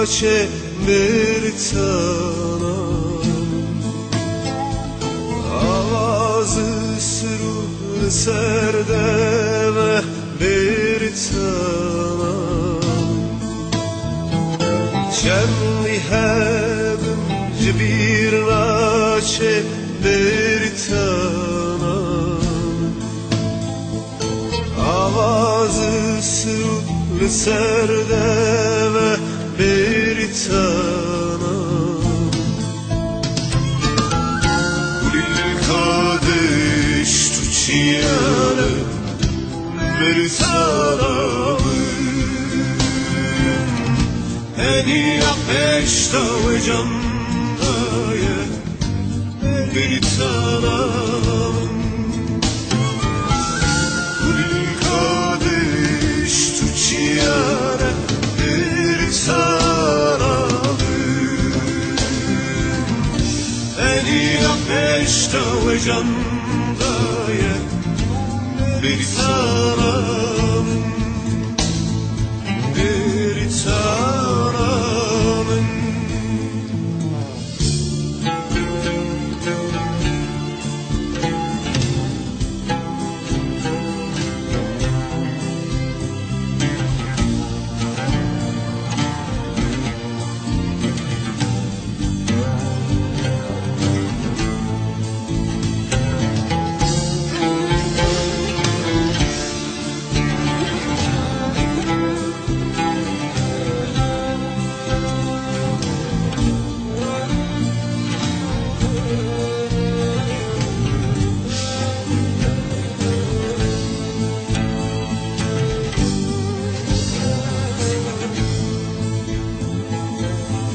naçe bir tanam, avazı sürül serdeve bir tanam, kendi hebim bir naçe bir tanam, avazı sürül serdeve bir tanam. Gulil kadeş tuçiyane bir tanam, eni apeşta ve candaye bir tanam. Gulil kadeş tuçiyane bir tanam, eni apeşta ve candaye bir tanam, bir tanam.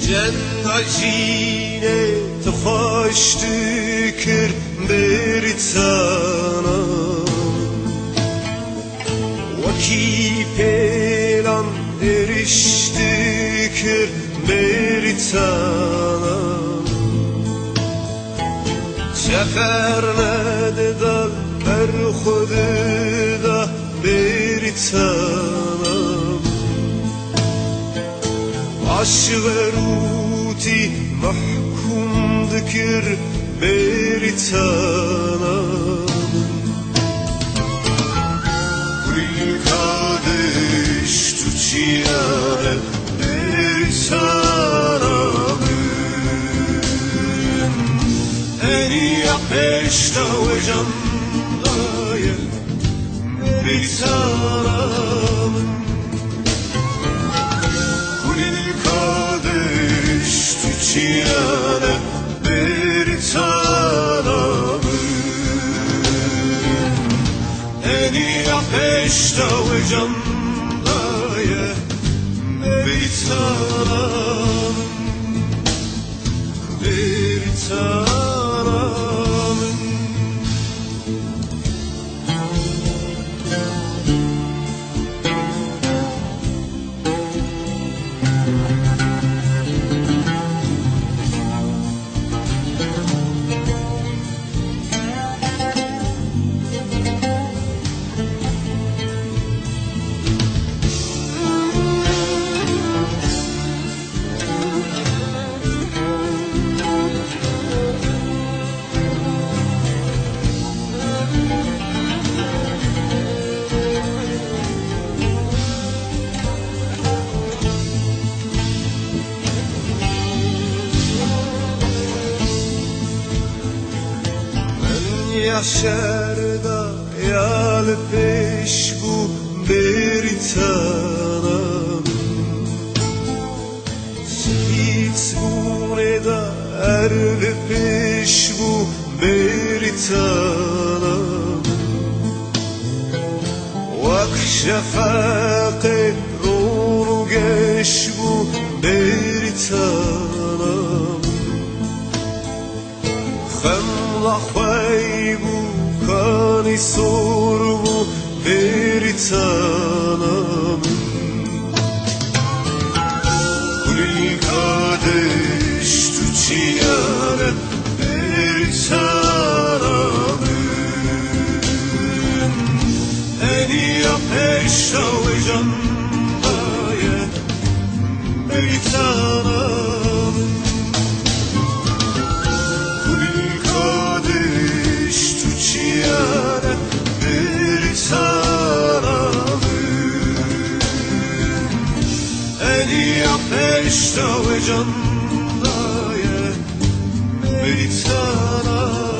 Cennacine tıfaş dikir bir tanam, vakip elan eriş dikir bir tanam, sefer nedal her khudda bir tanam, aşveruti mahkum dikir bir tanam. Gulil kadeş tuçiyane bir tanam, eni apeşta ve candaye bir tanam. Tuçiyane bir tanam, eni apeşta ve candaye bir tanam, bir tanam. Yaşarda yal peş bu bir tanam, hiç burada erli peş bu bir tanam, vak şefaqe ruru geş bu bir tanam, خملا خیبو کانی سربو بریتانم کلی کادش تو چیانه بریتانم انی اپشتا و جنبایه بریتانم یا پشتا و جان دایه بیتنم